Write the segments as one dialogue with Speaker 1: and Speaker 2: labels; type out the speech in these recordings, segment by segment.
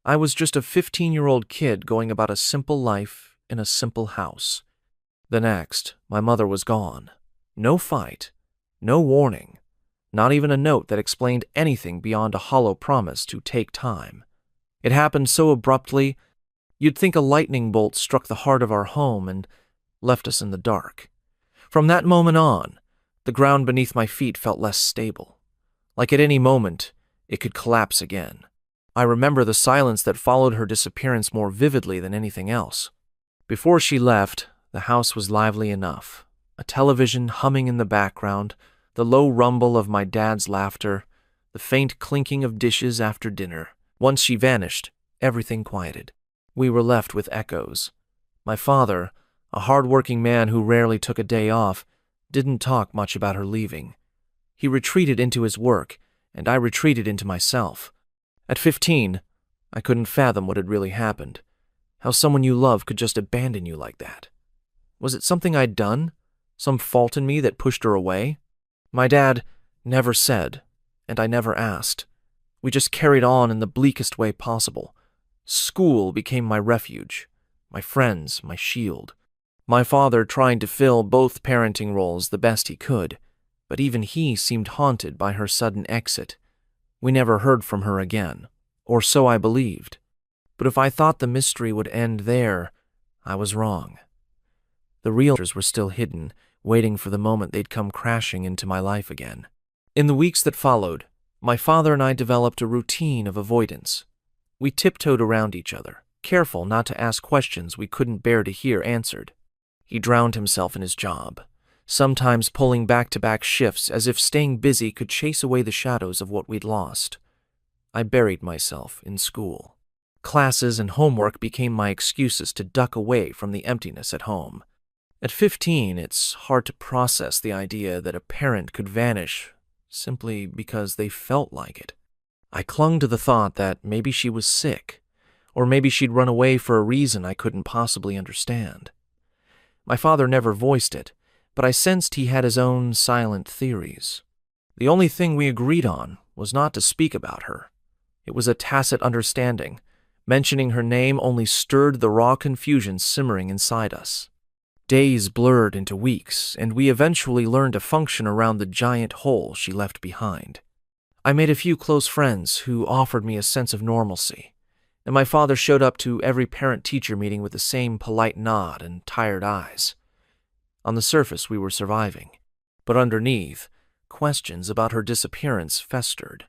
Speaker 1: I was just a 15-year-old kid going about a simple life in a simple house. The next, my mother was gone. No fight, no warning, not even a note that explained anything beyond a hollow promise to take time. It happened so abruptly, you'd think a lightning bolt struck the heart of our home and left us in the dark. From that moment on, the ground beneath my feet felt less stable. Like at any moment, it could collapse again. I remember the silence that followed her disappearance more vividly than anything else. Before she left, the house was lively enough. A television humming in the background, the low rumble of my dad's laughter, the faint clinking of dishes after dinner. Once she vanished, everything quieted. We were left with echoes. My father, a hard-working man who rarely took a day off, didn't talk much about her leaving. He retreated into his work, and I retreated into myself. At 15, I couldn't fathom what had really happened. How someone you love could just abandon you like that. Was it something I'd done? Some fault in me that pushed her away? My dad never said, and I never asked. We just carried on in the bleakest way possible. School became my refuge, my friends, my shield. My father tried to fill both parenting roles the best he could, but even he seemed haunted by her sudden exit. We never heard from her again, or so I believed. But if I thought the mystery would end there, I was wrong. The real answers were still hidden, waiting for the moment they'd come crashing into my life again. In the weeks that followed, my father and I developed a routine of avoidance. We tiptoed around each other, careful not to ask questions we couldn't bear to hear answered. He drowned himself in his job, sometimes pulling back-to-back shifts as if staying busy could chase away the shadows of what we'd lost. I buried myself in school. Classes and homework became my excuses to duck away from the emptiness at home. At 15, it's hard to process the idea that a parent could vanish simply because they felt like it. I clung to the thought that maybe she was sick, or maybe she'd run away for a reason I couldn't possibly understand. My father never voiced it, but I sensed he had his own silent theories. The only thing we agreed on was not to speak about her. It was a tacit understanding. Mentioning her name only stirred the raw confusion simmering inside us. Days blurred into weeks, and we eventually learned to function around the giant hole she left behind. I made a few close friends who offered me a sense of normalcy, and my father showed up to every parent-teacher meeting with the same polite nod and tired eyes. On the surface, we were surviving, but underneath, questions about her disappearance festered.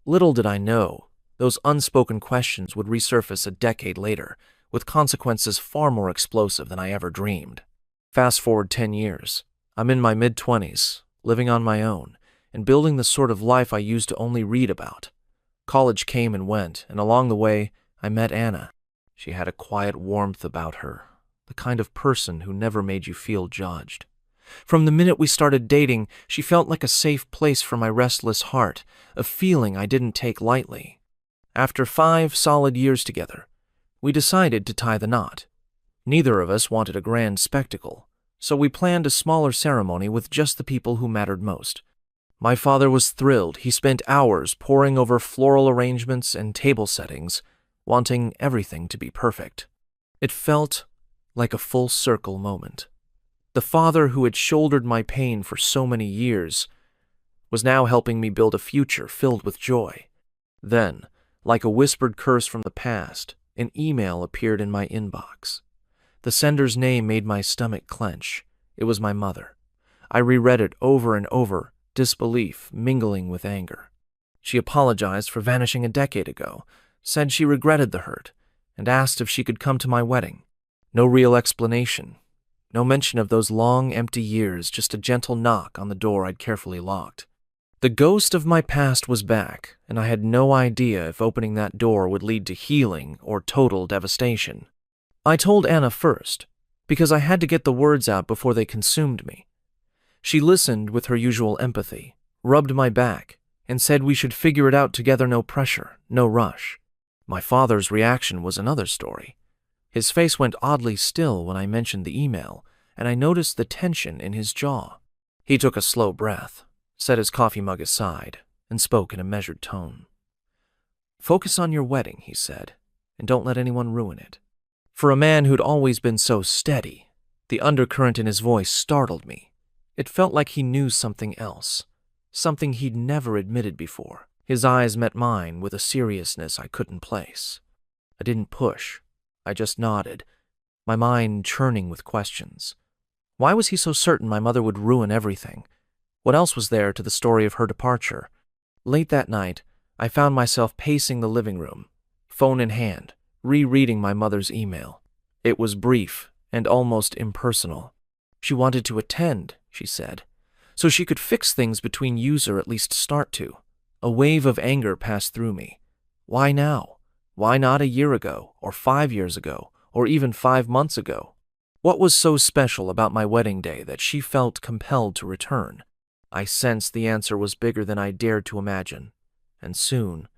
Speaker 1: Little did I know, those unspoken questions would resurface a decade later, with consequences far more explosive than I ever dreamed. Fast forward 10 years. I'm in my mid-20s, living on my own, and building the sort of life I used to only read about. College came and went, and along the way, I met Anna. She had a quiet warmth about her, the kind of person who never made you feel judged. From the minute we started dating, she felt like a safe place for my restless heart, a feeling I didn't take lightly. After 5 solid years together, we decided to tie the knot. Neither of us wanted a grand spectacle, so we planned a smaller ceremony with just the people who mattered most. My father was thrilled. He spent hours poring over floral arrangements and table settings, wanting everything to be perfect. It felt like a full-circle moment. The father who had shouldered my pain for so many years was now helping me build a future filled with joy. Then, like a whispered curse from the past, an email appeared in my inbox. The sender's name made my stomach clench. It was my mother. I reread it over and over, disbelief mingling with anger. She apologized for vanishing a decade ago, said she regretted the hurt, and asked if she could come to my wedding. No real explanation. No mention of those long, empty years, just a gentle knock on the door I'd carefully locked. The ghost of my past was back, and I had no idea if opening that door would lead to healing or total devastation. I told Anna first, because I had to get the words out before they consumed me. She listened with her usual empathy, rubbed my back, and said we should figure it out together, no pressure, no rush. My father's reaction was another story. His face went oddly still when I mentioned the email, and I noticed the tension in his jaw. He took a slow breath, set his coffee mug aside, and spoke in a measured tone. "Focus on your wedding," he said. and don't let anyone ruin it. For a man who'd always been so steady, the undercurrent in his voice startled me. It felt like he knew something else, something he'd never admitted before. His eyes met mine with a seriousness I couldn't place. I didn't push. I just nodded, my mind churning with questions. Why was he so certain my mother would ruin everything? What else was there to the story of her departure? Late that night, I found myself pacing the living room, phone in hand, rereading my mother's email. It was brief and almost impersonal. She wanted to attend, she said, so she could fix things between yous, or at least start to. A wave of anger passed through me. Why now? Why not a year ago, or 5 years ago, or even 5 months ago? What was so special about my wedding day that she felt compelled to return? I sensed the answer was bigger than I dared to imagine, and soon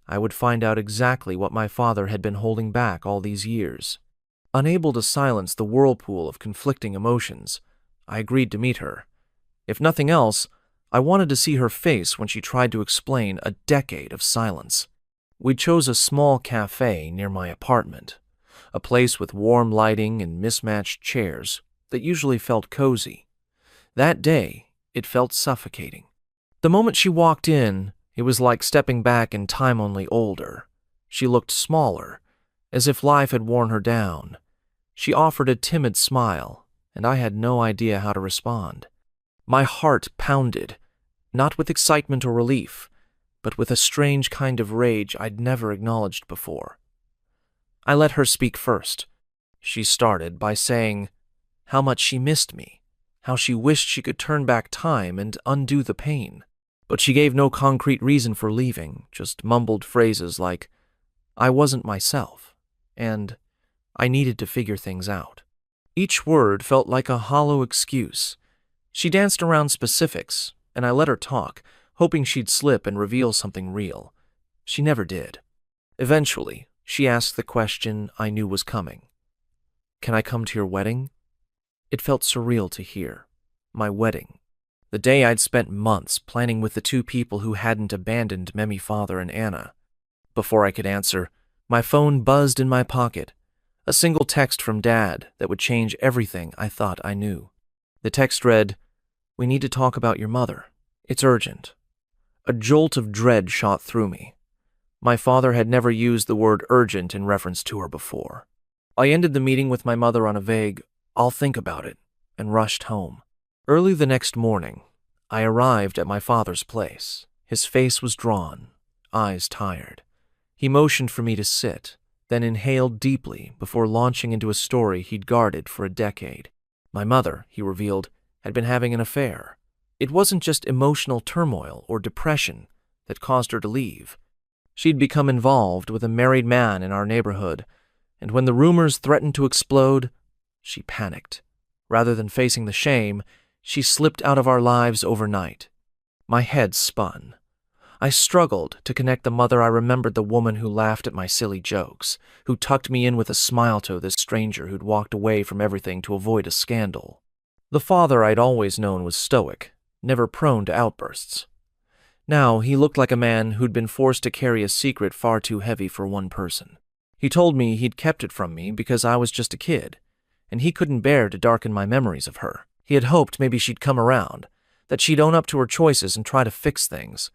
Speaker 1: I would find out exactly what my father had been holding back all these years. Unable to silence the whirlpool of conflicting emotions, I agreed to meet her. If nothing else, I wanted to see her face when she tried to explain a decade of silence. We chose a small cafe near my apartment, a place with warm lighting and mismatched chairs that usually felt cozy. That day, it felt suffocating. The moment she walked in, it was like stepping back in time, only older. She looked smaller, as if life had worn her down. She offered a timid smile, and I had no idea how to respond. My heart pounded, not with excitement or relief, but with a strange kind of rage I'd never acknowledged before. I let her speak first. She started by saying how much she missed me, how she wished she could turn back time and undo the pain. But she gave no concrete reason for leaving, just mumbled phrases like, I wasn't myself, and I needed to figure things out. Each word felt like a hollow excuse. She danced around specifics, and I let her talk, hoping she'd slip and reveal something real. She never did. Eventually, she asked the question I knew was coming. Can I come to your wedding? It felt surreal to hear. My wedding. The day I'd spent months planning with the two people who hadn't abandoned Memi father and Anna. Before I could answer, my phone buzzed in my pocket. A single text from Dad that would change everything I thought I knew. The text read, We need to talk about your mother. It's urgent. A jolt of dread shot through me. My father had never used the word urgent in reference to her before. I ended the meeting with my mother on a vague, I'll think about it, and rushed home. Early the next morning, I arrived at my father's place. His face was drawn, eyes tired. He motioned for me to sit, then inhaled deeply before launching into a story he'd guarded for a decade. My mother, he revealed, had been having an affair. It wasn't just emotional turmoil or depression that caused her to leave. She'd become involved with a married man in our neighborhood, and when the rumors threatened to explode, she panicked. Rather than facing the shame, she slipped out of our lives overnight. My head spun. I struggled to connect the mother I remembered, the woman who laughed at my silly jokes, who tucked me in with a smile, to this stranger who'd walked away from everything to avoid a scandal. The father I'd always known was stoic, never prone to outbursts. Now he looked like a man who'd been forced to carry a secret far too heavy for one person. He told me he'd kept it from me because I was just a kid, and he couldn't bear to darken my memories of her. He had hoped maybe she'd come around, that she'd own up to her choices and try to fix things.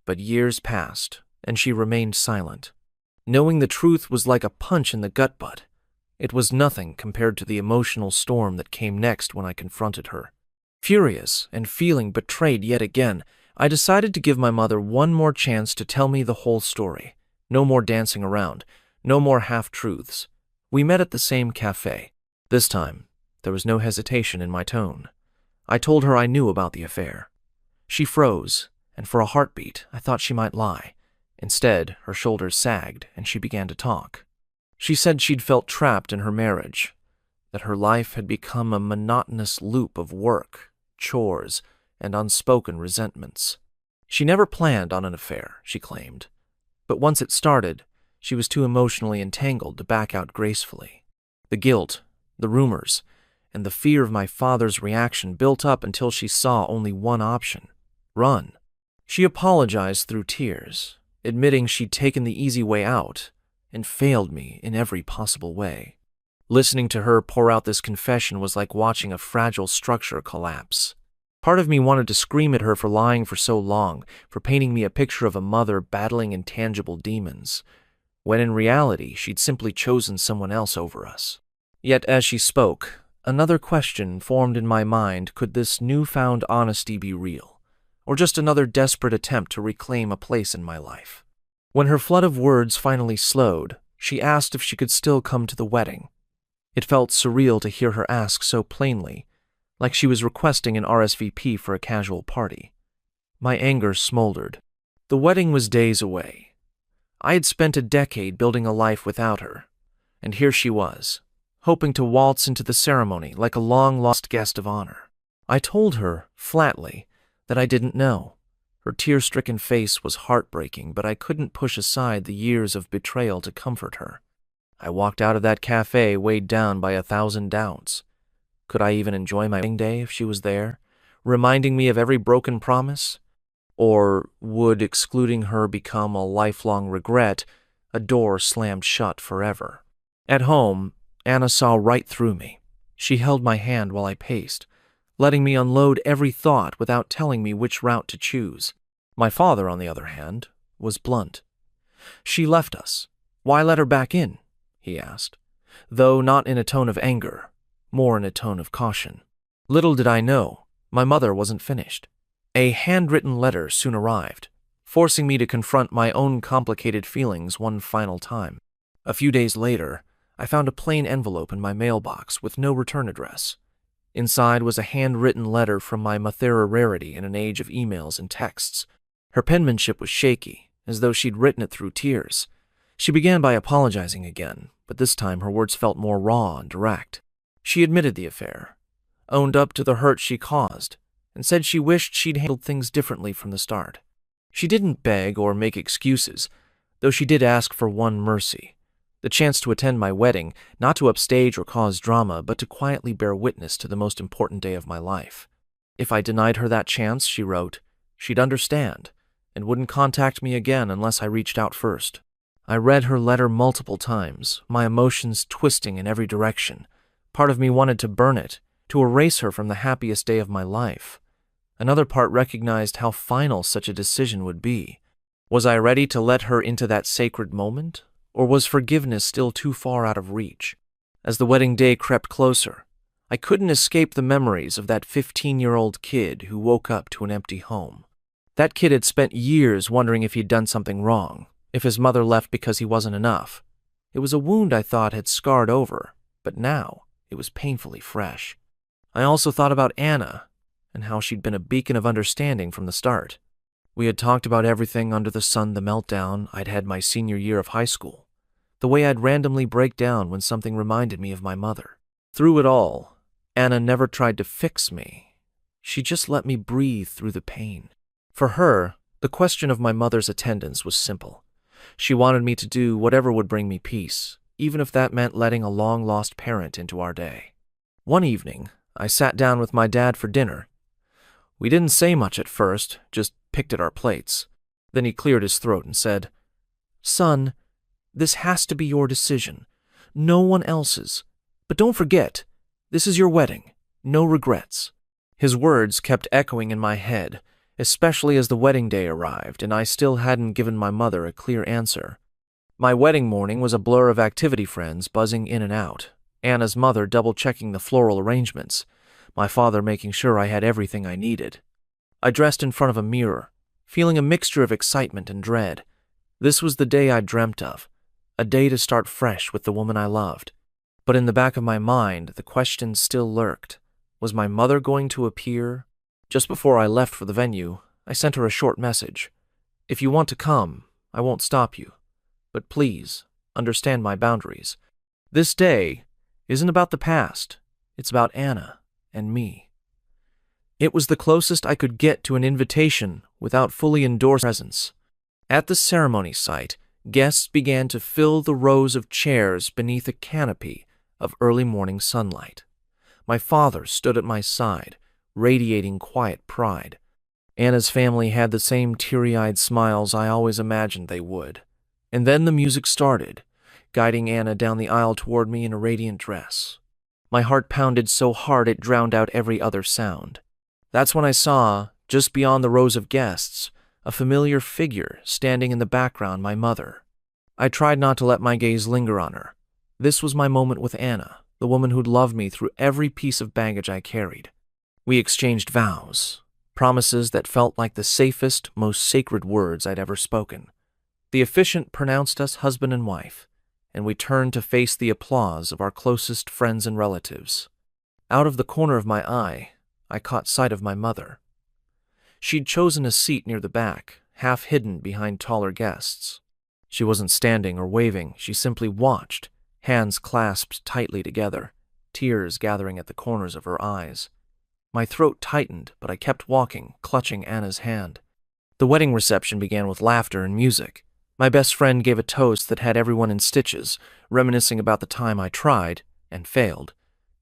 Speaker 1: But years passed, and she remained silent. Knowing the truth was like a punch in the gut butt. It was nothing compared to the emotional storm that came next when I confronted her. Furious and feeling betrayed yet again, I decided to give my mother one more chance to tell me the whole story. No more dancing around, no more half-truths. We met at the same cafe. This time, there was no hesitation in my tone. I told her I knew about the affair. She froze, and for a heartbeat, I thought she might lie. Instead, her shoulders sagged, and she began to talk. She said she'd felt trapped in her marriage, that her life had become a monotonous loop of work, chores, and unspoken resentments. She never planned on an affair, she claimed, but once it started, she was too emotionally entangled to back out gracefully. The guilt, the rumors, and the fear of my father's reaction built up until she saw only one option: run. She apologized through tears, admitting she'd taken the easy way out, and failed me in every possible way. Listening to her pour out this confession was like watching a fragile structure collapse. Part of me wanted to scream at her for lying for so long, for painting me a picture of a mother battling intangible demons, when in reality she'd simply chosen someone else over us. Yet as she spoke, another question formed in my mind: could this newfound honesty be real, or just another desperate attempt to reclaim a place in my life? When her flood of words finally slowed, she asked if she could still come to the wedding. It felt surreal to hear her ask so plainly, like she was requesting an RSVP for a casual party. My anger smoldered. The wedding was days away. I had spent a decade building a life without her, and here she was, hoping to waltz into the ceremony like a long-lost guest of honor. I told her, flatly, that I didn't know. Her tear-stricken face was heartbreaking, but I couldn't push aside the years of betrayal to comfort her. I walked out of that cafe weighed down by 1,000 doubts. Could I even enjoy my wedding day if she was there, reminding me of every broken promise? Or would excluding her become a lifelong regret, a door slammed shut forever? At home, Anna saw right through me. She held my hand while I paced, letting me unload every thought without telling me which route to choose. My father, on the other hand, was blunt. "She left us. Why let her back in?" he asked, though not in a tone of anger, more in a tone of caution. Little did I know, my mother wasn't finished. A handwritten letter soon arrived, forcing me to confront my own complicated feelings one final time. A few days later, I found a plain envelope in my mailbox with no return address. Inside was a handwritten letter from my mother rarity in an age of emails and texts. Her penmanship was shaky, as though she'd written it through tears. She began by apologizing again, but this time her words felt more raw and direct. She admitted the affair, owned up to the hurt she caused, and said she wished she'd handled things differently from the start. She didn't beg or make excuses, though she did ask for one mercy: the chance to attend my wedding, not to upstage or cause drama, but to quietly bear witness to the most important day of my life. If I denied her that chance, she wrote, she'd understand, and wouldn't contact me again unless I reached out first. I read her letter multiple times, my emotions twisting in every direction. Part of me wanted to burn it, to erase her from the happiest day of my life. Another part recognized how final such a decision would be. Was I ready to let her into that sacred moment, or was forgiveness still too far out of reach? As the wedding day crept closer, I couldn't escape the memories of that 15-year-old kid who woke up to an empty home. That kid had spent years wondering if he'd done something wrong, if his mother left because he wasn't enough. It was a wound I thought had scarred over, but now it was painfully fresh. I also thought about Anna, and how she'd been a beacon of understanding from the start. We had talked about everything under the sun: the meltdown I'd had my senior year of high school, the way I'd randomly break down when something reminded me of my mother. Through it all, Anna never tried to fix me. She just let me breathe through the pain. For her, the question of my mother's attendance was simple. She wanted me to do whatever would bring me peace, even if that meant letting a long-lost parent into our day. One evening, I sat down with my dad for dinner. We didn't say much at first, just picked at our plates. Then he cleared his throat and said, "Son, this has to be your decision, no one else's. But don't forget, this is your wedding, no regrets." His words kept echoing in my head, especially as the wedding day arrived and I still hadn't given my mother a clear answer. My wedding morning was a blur of activity friends buzzing in and out, Anna's mother double-checking the floral arrangements, my father making sure I had everything I needed. I dressed in front of a mirror, feeling a mixture of excitement and dread. This was the day I dreamt of, a day to start fresh with the woman I loved. But in the back of my mind, the question still lurked. Was my mother going to appear? Just before I left for the venue, I sent her a short message. "If you want to come, I won't stop you. But please, understand my boundaries. This day isn't about the past. It's about Anna and me." It was the closest I could get to an invitation without fully endorsed presence. At the ceremony site, guests began to fill the rows of chairs beneath a canopy of early morning sunlight. My father stood at my side, radiating quiet pride. Anna's family had the same teary-eyed smiles I always imagined they would. And then the music started, guiding Anna down the aisle toward me in a radiant dress. My heart pounded so hard it drowned out every other sound. That's when I saw, just beyond the rows of guests, a familiar figure standing in the background, my mother. I tried not to let my gaze linger on her. This was my moment with Anna, the woman who'd loved me through every piece of baggage I carried. We exchanged vows, promises that felt like the safest, most sacred words I'd ever spoken. The officiant pronounced us husband and wife, and we turned to face the applause of our closest friends and relatives. Out of the corner of my eye, I caught sight of my mother. She'd chosen a seat near the back, half hidden behind taller guests. She wasn't standing or waving, she simply watched, hands clasped tightly together, tears gathering at the corners of her eyes. My throat tightened, but I kept walking, clutching Anna's hand. The wedding reception began with laughter and music. My best friend gave a toast that had everyone in stitches, reminiscing about the time I tried, and failed,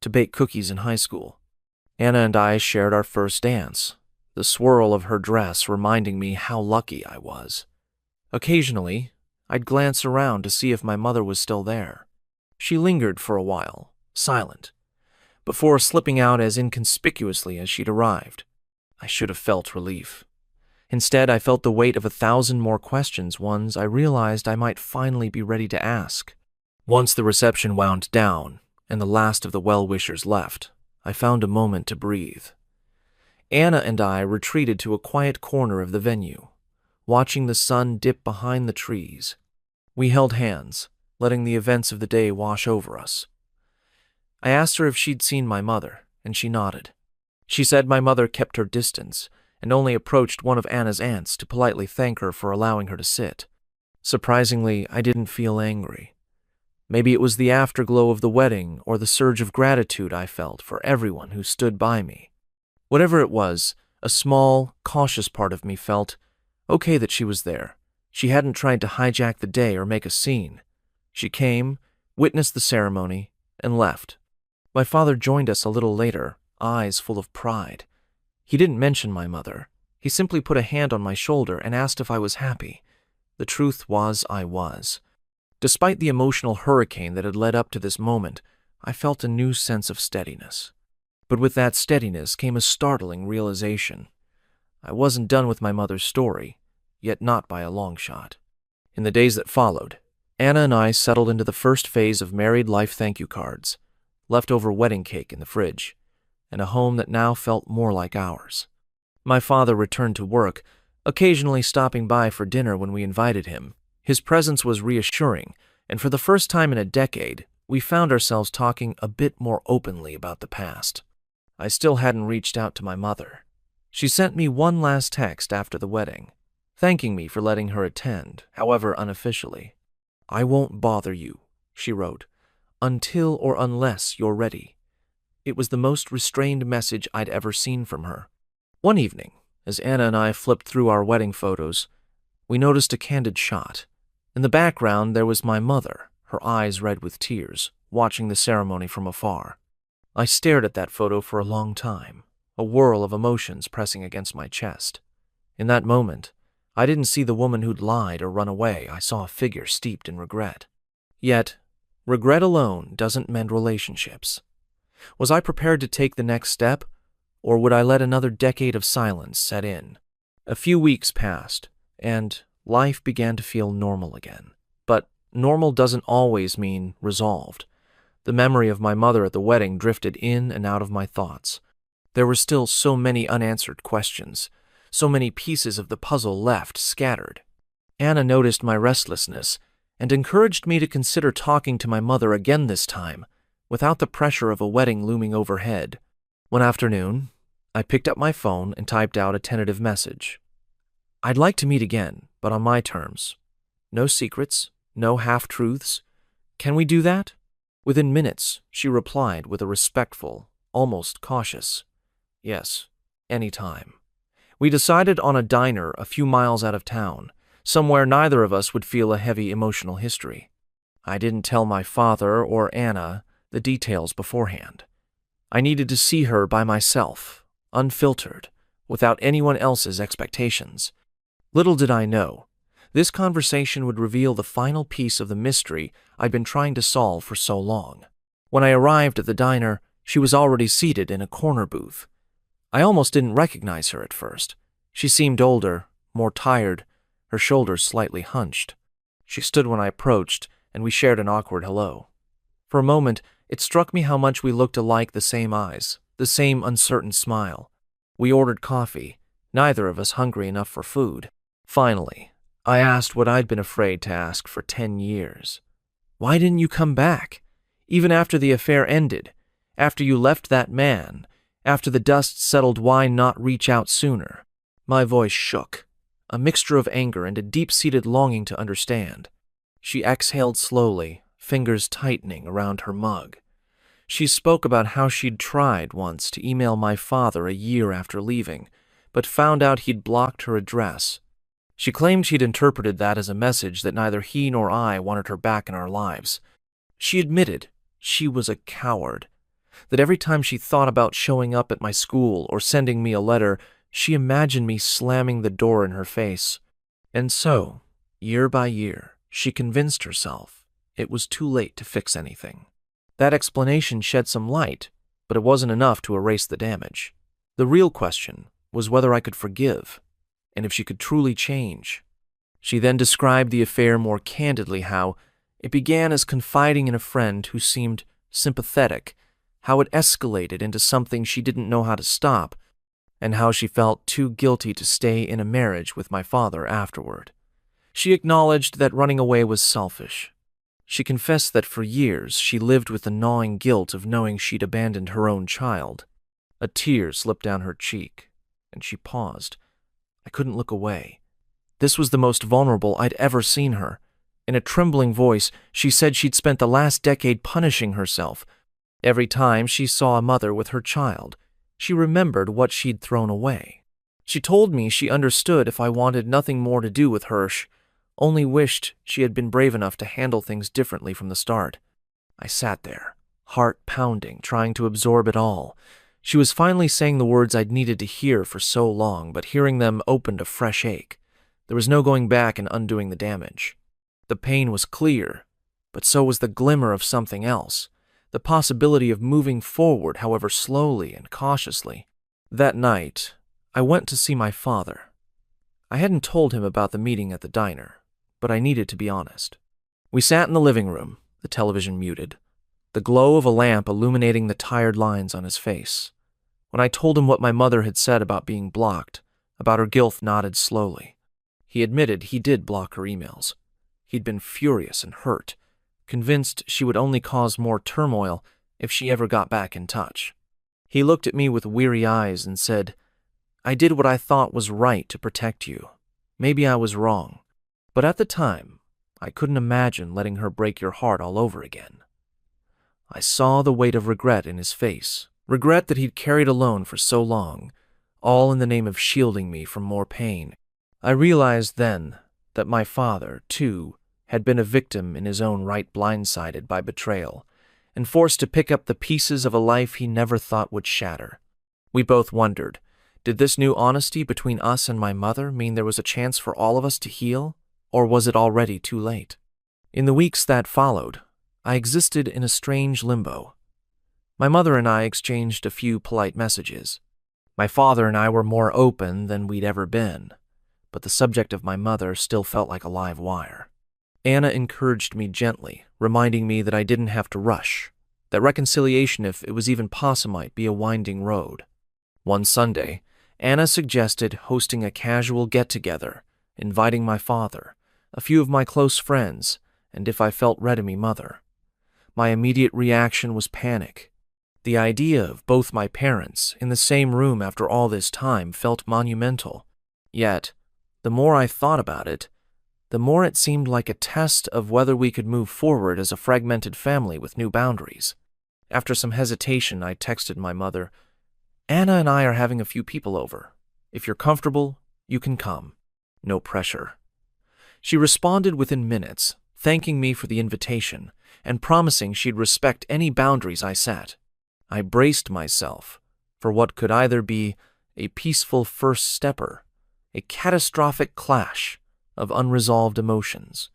Speaker 1: to bake cookies in high school. Anna and I shared our first dance, the swirl of her dress reminding me how lucky I was. Occasionally, I'd glance around to see if my mother was still there. She lingered for a while, silent, before slipping out as inconspicuously as she'd arrived. I should have felt relief. Instead, I felt the weight of 1,000 more questions, ones I realized I might finally be ready to ask. Once the reception wound down, and the last of the well-wishers left, I found a moment to breathe. Anna and I retreated to a quiet corner of the venue, watching the sun dip behind the trees. We held hands, letting the events of the day wash over us. I asked her if she'd seen my mother, and she nodded. She said my mother kept her distance and only approached one of Anna's aunts to politely thank her for allowing her to sit. Surprisingly, I didn't feel angry. Maybe it was the afterglow of the wedding or the surge of gratitude I felt for everyone who stood by me. Whatever it was, a small, cautious part of me felt okay that she was there. She hadn't tried to hijack the day or make a scene. She came, witnessed the ceremony, and left. My father joined us a little later, eyes full of pride. He didn't mention my mother. He simply put a hand on my shoulder and asked if I was happy. The truth was I was. Despite the emotional hurricane that had led up to this moment, I felt a new sense of steadiness. But with that steadiness came a startling realization. I wasn't done with my mother's story, yet not by a long shot. In the days that followed, Anna and I settled into the first phase of married life thank you cards, leftover wedding cake in the fridge, and a home that now felt more like ours. My father returned to work, occasionally stopping by for dinner when we invited him. His presence was reassuring, and for the first time in a decade, we found ourselves talking a bit more openly about the past. I still hadn't reached out to my mother. She sent me one last text after the wedding, thanking me for letting her attend, however unofficially. "I won't bother you," she wrote, "until or unless you're ready." It was the most restrained message I'd ever seen from her. One evening, as Anna and I flipped through our wedding photos, we noticed a candid shot. In the background, there was my mother, her eyes red with tears, watching the ceremony from afar. I stared at that photo for a long time, a whirl of emotions pressing against my chest. In that moment, I didn't see the woman who'd lied or run away. I saw a figure steeped in regret. Yet, regret alone doesn't mend relationships. Was I prepared to take the next step, or would I let another decade of silence set in? A few weeks passed, and life began to feel normal again. But normal doesn't always mean resolved. The memory of my mother at the wedding drifted in and out of my thoughts. There were still so many unanswered questions, so many pieces of the puzzle left scattered. Anna noticed my restlessness and encouraged me to consider talking to my mother again this time, without the pressure of a wedding looming overhead. One afternoon, I picked up my phone and typed out a tentative message. "I'd like to meet again, but on my terms. No secrets, no half-truths. Can we do that?" Within minutes, she replied with a respectful, almost cautious, "Yes, anytime." We decided on a diner a few miles out of town, somewhere neither of us would feel a heavy emotional history. I didn't tell my father or Anna the details beforehand. I needed to see her by myself, unfiltered, without anyone else's expectations. Little did I know, This conversation would reveal the final piece of the mystery I'd been trying to solve for so long. When I arrived at the diner, she was already seated in a corner booth. I almost didn't recognize her at first. She seemed older, more tired, her shoulders slightly hunched. She stood when I approached, and we shared an awkward hello. For a moment, it struck me how much we looked alike, the same eyes, the same uncertain smile. We ordered coffee, neither of us hungry enough for food. Finally, I asked what I'd been afraid to ask for 10 years. Why didn't you come back? Even after the affair ended, after you left that man, after the dust settled, why not reach out sooner? My voice shook, a mixture of anger and a deep-seated longing to understand. She exhaled slowly, fingers tightening around her mug. She spoke about how she'd tried once to email my father a year after leaving, but found out he'd blocked her address. She claimed she'd interpreted that as a message that neither he nor I wanted her back in our lives. She admitted she was a coward, that every time she thought about showing up at my school or sending me a letter, she imagined me slamming the door in her face. And so, year by year, she convinced herself it was too late to fix anything. That explanation shed some light, but it wasn't enough to erase the damage. The real question was whether I could forgive, and if she could truly change. She then described the affair more candidly, how it began as confiding in a friend who seemed sympathetic, how it escalated into something she didn't know how to stop, and how she felt too guilty to stay in a marriage with my father afterward. She acknowledged that running away was selfish. She confessed that for years she lived with the gnawing guilt of knowing she'd abandoned her own child. A tear slipped down her cheek, and she paused. I couldn't look away. This was the most vulnerable I'd ever seen her. In a trembling voice, she said she'd spent the last decade punishing herself. Every time she saw a mother with her child, she remembered what she'd thrown away. She told me she understood if I wanted nothing more to do with Hirsch, only wished she had been brave enough to handle things differently from the start. I sat there, heart pounding, trying to absorb it all. She was finally saying the words I'd needed to hear for so long, but hearing them opened a fresh ache. There was no going back and undoing the damage. The pain was clear, but so was the glimmer of something else, the possibility of moving forward, however slowly and cautiously. That night, I went to see my father. I hadn't told him about the meeting at the diner, but I needed to be honest. We sat in the living room, the television muted, the glow of a lamp illuminating the tired lines on his face. When I told him what my mother had said about being blocked, about her guilt, nodded slowly. He admitted he did block her emails. He'd been furious and hurt, convinced she would only cause more turmoil if she ever got back in touch. He looked at me with weary eyes and said, "I did what I thought was right to protect you. Maybe I was wrong. But at the time, I couldn't imagine letting her break your heart all over again." I saw the weight of regret in his face, regret that he'd carried alone for so long, all in the name of shielding me from more pain. I realized then that my father, too, had been a victim in his own right, blindsided by betrayal, and forced to pick up the pieces of a life he never thought would shatter. We both wondered, did this new honesty between us and my mother mean there was a chance for all of us to heal, or was it already too late? In the weeks that followed, I existed in a strange limbo. My mother and I exchanged a few polite messages. My father and I were more open than we'd ever been, but the subject of my mother still felt like a live wire. Anna encouraged me gently, reminding me that I didn't have to rush, that reconciliation, if it was even possible, might be a winding road. One Sunday, Anna suggested hosting a casual get-together, inviting my father, a few of my close friends, and if I felt ready, my mother. My immediate reaction was panic. The idea of both my parents in the same room after all this time felt monumental. Yet, the more I thought about it, the more it seemed like a test of whether we could move forward as a fragmented family with new boundaries. After some hesitation, I texted my mother, "Anna and I are having a few people over. If you're comfortable, you can come. No pressure." She responded within minutes, thanking me for the invitation and promising she'd respect any boundaries I set. I braced myself for what could either be a peaceful first stepper, a catastrophic clash, of unresolved emotions.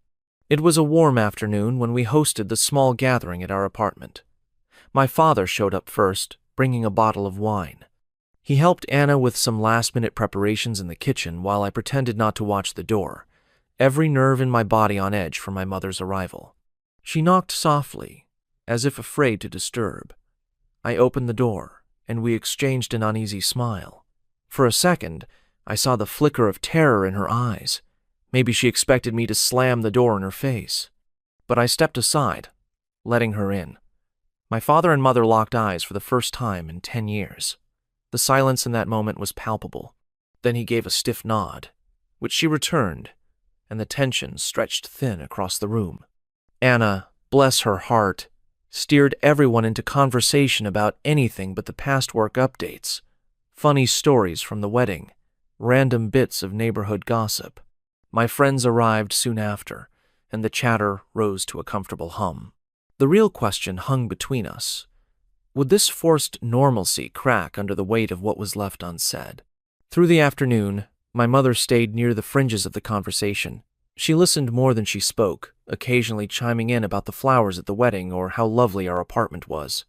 Speaker 1: It was a warm afternoon when we hosted the small gathering at our apartment. My father showed up first, bringing a bottle of wine. He helped Anna with some last-minute preparations in the kitchen while I pretended not to watch the door, every nerve in my body on edge for my mother's arrival. She knocked softly, as if afraid to disturb. I opened the door, and we exchanged an uneasy smile. For a second, I saw the flicker of terror in her eyes. Maybe she expected me to slam the door in her face. But I stepped aside, letting her in. My father and mother locked eyes for the first time in 10 years. The silence in that moment was palpable. Then he gave a stiff nod, which she returned, and the tension stretched thin across the room. Anna, bless her heart, steered everyone into conversation about anything but the past work updates, funny stories from the wedding, random bits of neighborhood gossip. My friends arrived soon after, and the chatter rose to a comfortable hum. The real question hung between us. Would this forced normalcy crack under the weight of what was left unsaid? Through the afternoon, my mother stayed near the fringes of the conversation. She listened more than she spoke, occasionally chiming in about the flowers at the wedding or how lovely our apartment was.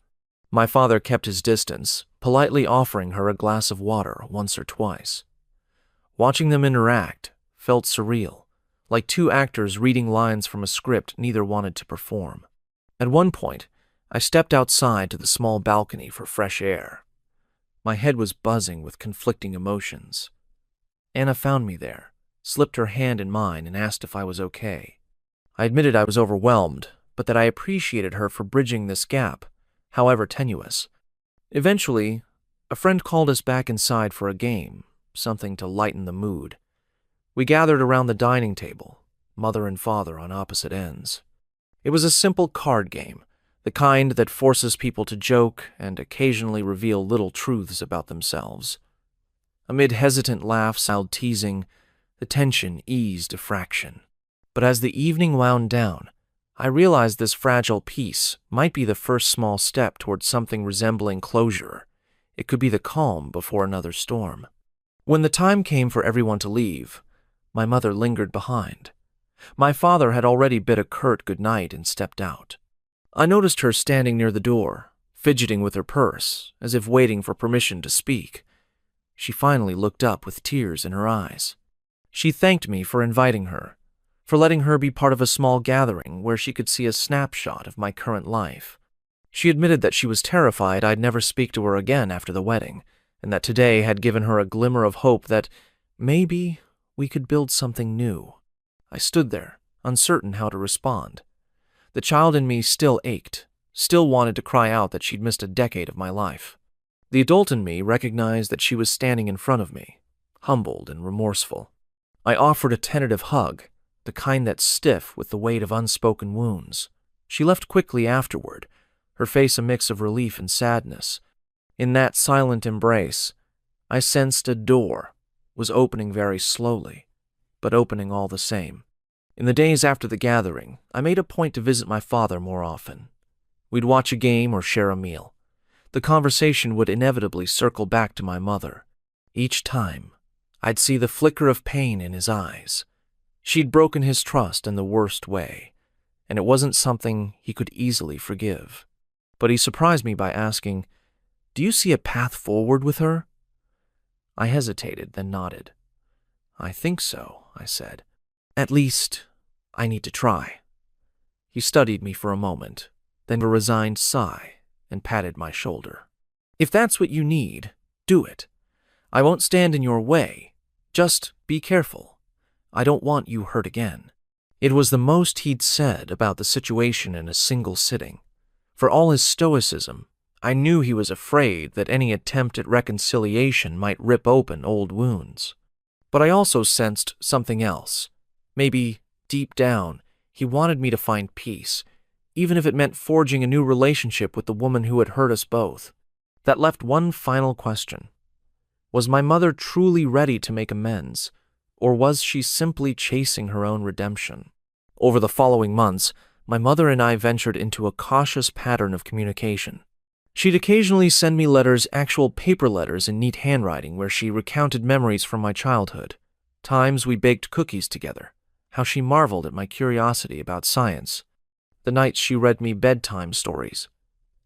Speaker 1: My father kept his distance, politely offering her a glass of water once or twice. Watching them interact felt surreal, like two actors reading lines from a script neither wanted to perform. At one point, I stepped outside to the small balcony for fresh air. My head was buzzing with conflicting emotions. Anna found me there, slipped her hand in mine, and asked if I was okay. I admitted I was overwhelmed, but that I appreciated her for bridging this gap, however tenuous. Eventually, a friend called us back inside for a game, something to lighten the mood. We gathered around the dining table, mother and father on opposite ends. It was a simple card game, the kind that forces people to joke and occasionally reveal little truths about themselves. Amid hesitant laughs and teasing, the tension eased a fraction. But as the evening wound down, I realized this fragile piece might be the first small step towards something resembling closure. It could be the calm before another storm. When the time came for everyone to leave, my mother lingered behind. My father had already bid a curt goodnight and stepped out. I noticed her standing near the door, fidgeting with her purse, as if waiting for permission to speak. She finally looked up with tears in her eyes. She thanked me for inviting her, for letting her be part of a small gathering where she could see a snapshot of my current life. She admitted that she was terrified I'd never speak to her again after the wedding, and that today had given her a glimmer of hope that maybe we could build something new. I stood there, uncertain how to respond. The child in me still ached, still wanted to cry out that she'd missed a decade of my life. The adult in me recognized that she was standing in front of me, humbled and remorseful. I offered a tentative hug, the kind that's stiff with the weight of unspoken wounds. She left quickly afterward, her face a mix of relief and sadness. In that silent embrace, I sensed a door was opening very slowly, but opening all the same. In the days after the gathering, I made a point to visit my father more often. We'd watch a game or share a meal. The conversation would inevitably circle back to my mother. Each time, I'd see the flicker of pain in his eyes. She'd broken his trust in the worst way, and it wasn't something he could easily forgive. But he surprised me by asking, "Do you see a path forward with her?" I hesitated, then nodded. "I think so," I said. "At least, I need to try." He studied me for a moment, then a resigned sigh, and patted my shoulder. "If that's what you need, do it. I won't stand in your way. Just be careful. I don't want you hurt again." It was the most he'd said about the situation in a single sitting. For all his stoicism, I knew he was afraid that any attempt at reconciliation might rip open old wounds. But I also sensed something else. Maybe, deep down, he wanted me to find peace, even if it meant forging a new relationship with the woman who had hurt us both. That left one final question. Was my mother truly ready to make amends, or was she simply chasing her own redemption? Over the following months, my mother and I ventured into a cautious pattern of communication. She'd occasionally send me letters, actual paper letters in neat handwriting where she recounted memories from my childhood, times we baked cookies together, how she marveled at my curiosity about science, the nights she read me bedtime stories.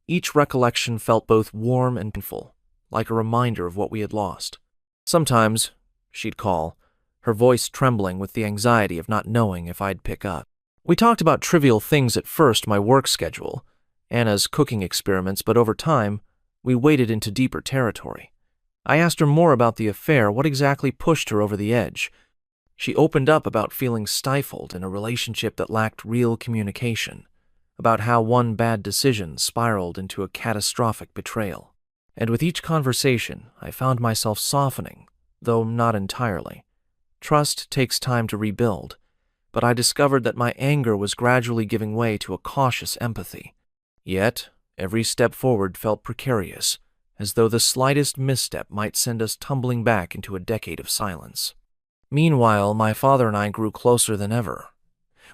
Speaker 1: Each recollection felt both warm and painful, like a reminder of what we had lost. Sometimes she'd call, her voice trembling with the anxiety of not knowing if I'd pick up. We talked about trivial things at first, my work schedule, Anna's cooking experiments, but over time, we waded into deeper territory. I asked her more about the affair, what exactly pushed her over the edge. She opened up about feeling stifled in a relationship that lacked real communication, about how one bad decision spiraled into a catastrophic betrayal. And with each conversation, I found myself softening, though not entirely. Trust takes time to rebuild, but I discovered that my anger was gradually giving way to a cautious empathy. Yet, every step forward felt precarious, as though the slightest misstep might send us tumbling back into a decade of silence. Meanwhile, my father and I grew closer than ever.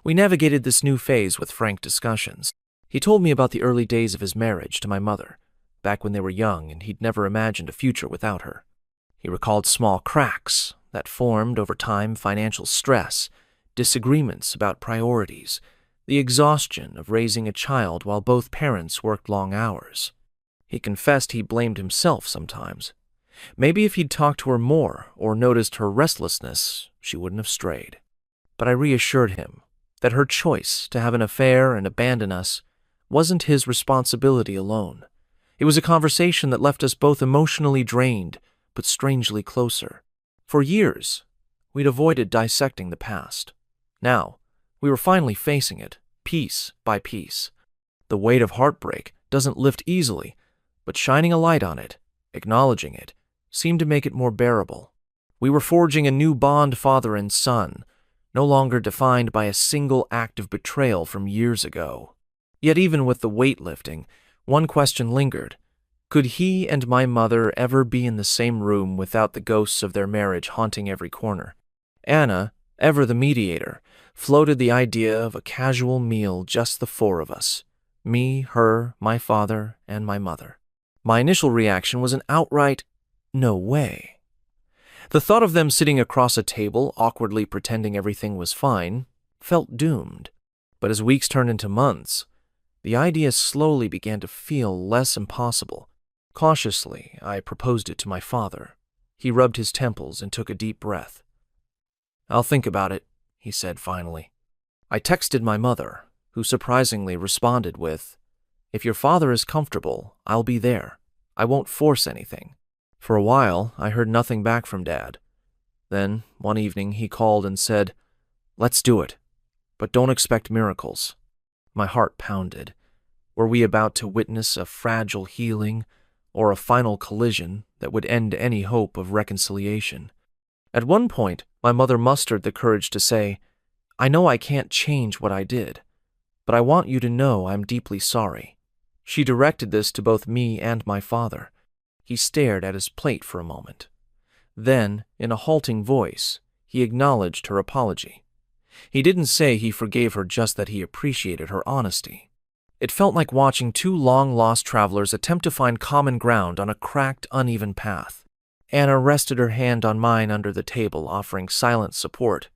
Speaker 1: We navigated this new phase with frank discussions. He told me about the early days of his marriage to my mother, back when they were young and he'd never imagined a future without her. He recalled small cracks that formed over time, financial stress, disagreements about priorities, the exhaustion of raising a child while both parents worked long hours. He confessed he blamed himself sometimes. Maybe if he'd talked to her more or noticed her restlessness, she wouldn't have strayed. But I reassured him that her choice to have an affair and abandon us wasn't his responsibility alone. It was a conversation that left us both emotionally drained, but strangely closer. For years, we'd avoided dissecting the past. Now, we were finally facing it, piece by piece. The weight of heartbreak doesn't lift easily, but shining a light on it, acknowledging it, seemed to make it more bearable. We were forging a new bond, father and son, no longer defined by a single act of betrayal from years ago. Yet even with the weight lifting, one question lingered. Could he and my mother ever be in the same room without the ghosts of their marriage haunting every corner? Anna, ever the mediator, floated the idea of a casual meal, just the four of us. Me, her, my father, and my mother. My initial reaction was an outright, no way. The thought of them sitting across a table, awkwardly pretending everything was fine, felt doomed. But as weeks turned into months, the idea slowly began to feel less impossible. Cautiously, I proposed it to my father. He rubbed his temples and took a deep breath. "I'll think about it," he said finally. I texted my mother, who surprisingly responded with, "If your father is comfortable, I'll be there. I won't force anything." For a while, I heard nothing back from Dad. Then, one evening, he called and said, "Let's do it, but don't expect miracles." My heart pounded. Were we about to witness a fragile healing or a final collision that would end any hope of reconciliation? At one point, my mother mustered the courage to say, "I know I can't change what I did, but I want you to know I'm deeply sorry." She directed this to both me and my father. He stared at his plate for a moment. Then, in a halting voice, he acknowledged her apology. He didn't say he forgave her, just that he appreciated her honesty. It felt like watching two long-lost travelers attempt to find common ground on a cracked, uneven path. Anna rested her hand on mine under the table, offering silent support.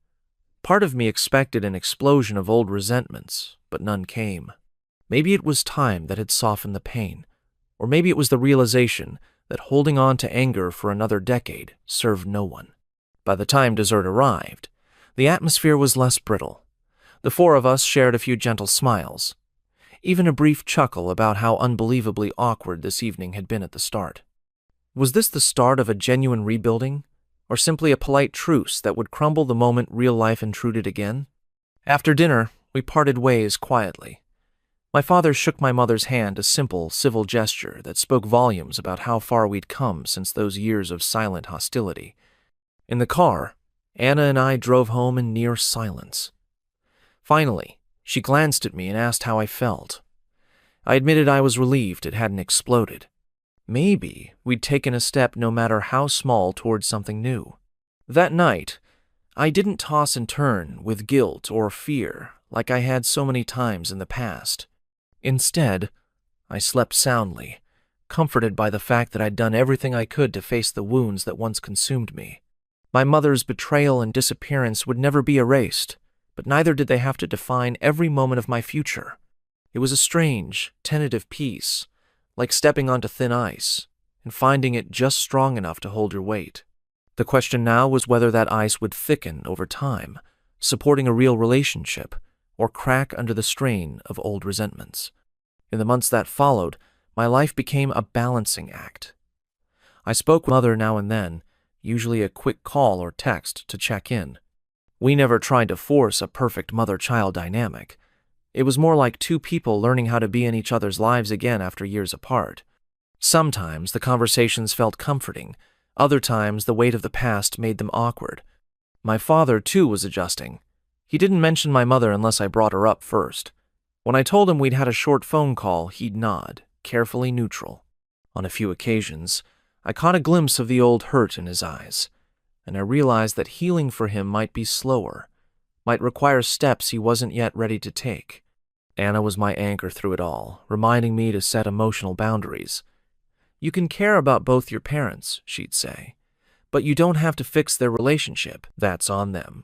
Speaker 1: Part of me expected an explosion of old resentments, but none came. Maybe it was time that had softened the pain, or maybe it was the realization that holding on to anger for another decade served no one. By the time dessert arrived, the atmosphere was less brittle. The four of us shared a few gentle smiles, even a brief chuckle about how unbelievably awkward this evening had been at the start. Was this the start of a genuine rebuilding, or simply a polite truce that would crumble the moment real life intruded again? After dinner, we parted ways quietly. My father shook my mother's hand, a simple, civil gesture that spoke volumes about how far we'd come since those years of silent hostility. In the car, Anna and I drove home in near silence. Finally, she glanced at me and asked how I felt. I admitted I was relieved it hadn't exploded. Maybe we'd taken a step, no matter how small, towards something new. That night, I didn't toss and turn with guilt or fear like I had so many times in the past. Instead, I slept soundly, comforted by the fact that I'd done everything I could to face the wounds that once consumed me. My mother's betrayal and disappearance would never be erased, but neither did they have to define every moment of my future. It was a strange, tentative peace, like stepping onto thin ice and finding it just strong enough to hold your weight. The question now was whether that ice would thicken over time, supporting a real relationship, or crack under the strain of old resentments. In the months that followed, my life became a balancing act. I spoke with Mother now and then, usually a quick call or text to check in. We never tried to force a perfect mother-child dynamic. It was more like two people learning how to be in each other's lives again after years apart. Sometimes the conversations felt comforting, other times the weight of the past made them awkward. My father, too, was adjusting. He didn't mention my mother unless I brought her up first. When I told him we'd had a short phone call, he'd nod, carefully neutral. On a few occasions, I caught a glimpse of the old hurt in his eyes, and I realized that healing for him might be slower, might require steps he wasn't yet ready to take. Anna was my anchor through it all, reminding me to set emotional boundaries. You can care about both your parents, she'd say, but you don't have to fix their relationship. That's on them.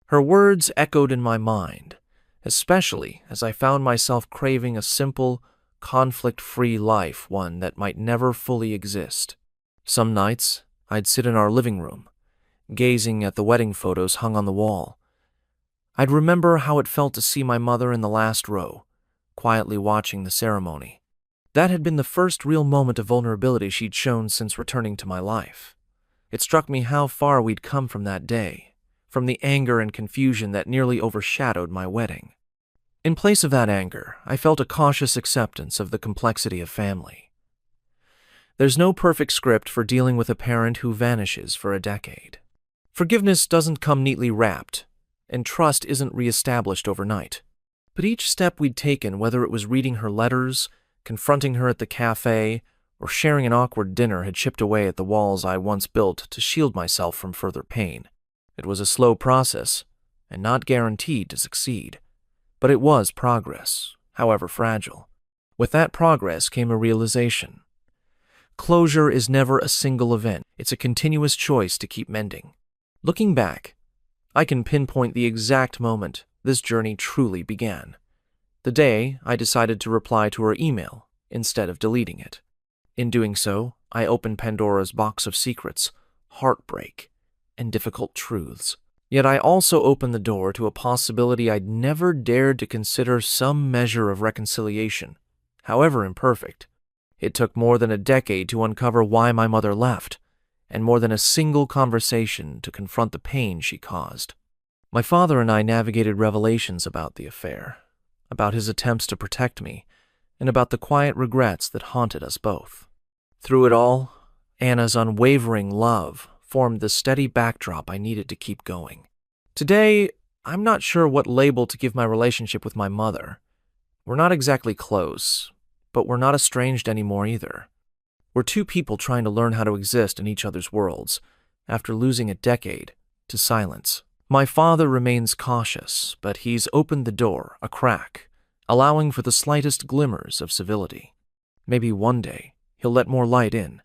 Speaker 1: Her words echoed in my mind, especially as I found myself craving a simple, conflict-free life, one that might never fully exist. Some nights, I'd sit in our living room, gazing at the wedding photos hung on the wall. I'd remember how it felt to see my mother in the last row, quietly watching the ceremony. That had been the first real moment of vulnerability she'd shown since returning to my life. It struck me how far we'd come from that day, from the anger and confusion that nearly overshadowed my wedding. In place of that anger, I felt a cautious acceptance of the complexity of family. There's no perfect script for dealing with a parent who vanishes for a decade. Forgiveness doesn't come neatly wrapped, and trust isn't reestablished overnight. But each step we'd taken, whether it was reading her letters, confronting her at the cafe, or sharing an awkward dinner, had chipped away at the walls I once built to shield myself from further pain. It was a slow process, and not guaranteed to succeed. But it was progress, however fragile. With that progress came a realization. Closure is never a single event. It's a continuous choice to keep mending. Looking back, I can pinpoint the exact moment this journey truly began. The day I decided to reply to her email instead of deleting it. In doing so, I opened Pandora's box of secrets, heartbreak, and difficult truths. Yet I also opened the door to a possibility I'd never dared to consider: some measure of reconciliation, however imperfect. It took more than a decade to uncover why my mother left, and more than a single conversation to confront the pain she caused. My father and I navigated revelations about the affair, about his attempts to protect me, and about the quiet regrets that haunted us both. Through it all, Anna's unwavering love formed the steady backdrop I needed to keep going. Today, I'm not sure what label to give my relationship with my mother. We're not exactly close, but we're not estranged anymore either. We're two people trying to learn how to exist in each other's worlds, after losing a decade to silence. My father remains cautious, but he's opened the door a crack, allowing for the slightest glimmers of civility. Maybe one day he'll let more light in.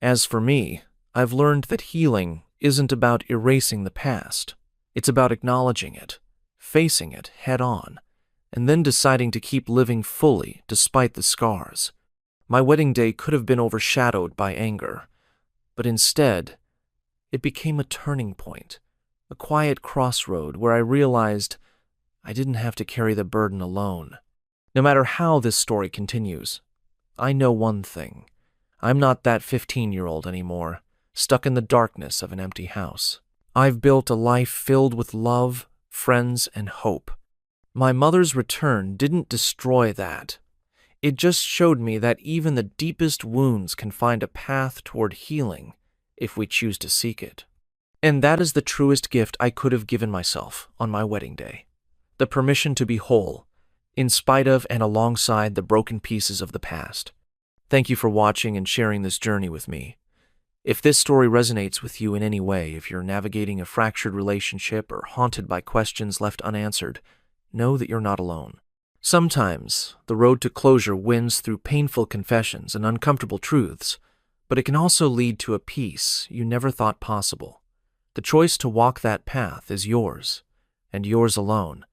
Speaker 1: As for me, I've learned that healing isn't about erasing the past. It's about acknowledging it, facing it head on, and then deciding to keep living fully despite the scars. My wedding day could have been overshadowed by anger, but instead, it became a turning point, a quiet crossroad where I realized I didn't have to carry the burden alone. No matter how this story continues, I know one thing. I'm not that 15-year-old anymore, stuck in the darkness of an empty house. I've built a life filled with love, friends, and hope. My mother's return didn't destroy that. It just showed me that even the deepest wounds can find a path toward healing if we choose to seek it. And that is the truest gift I could have given myself on my wedding day. The permission to be whole, in spite of and alongside the broken pieces of the past. Thank you for watching and sharing this journey with me. If this story resonates with you in any way, if you're navigating a fractured relationship or haunted by questions left unanswered, know that you're not alone. Sometimes, the road to closure wins through painful confessions and uncomfortable truths, but it can also lead to a peace you never thought possible. The choice to walk that path is yours. and yours alone.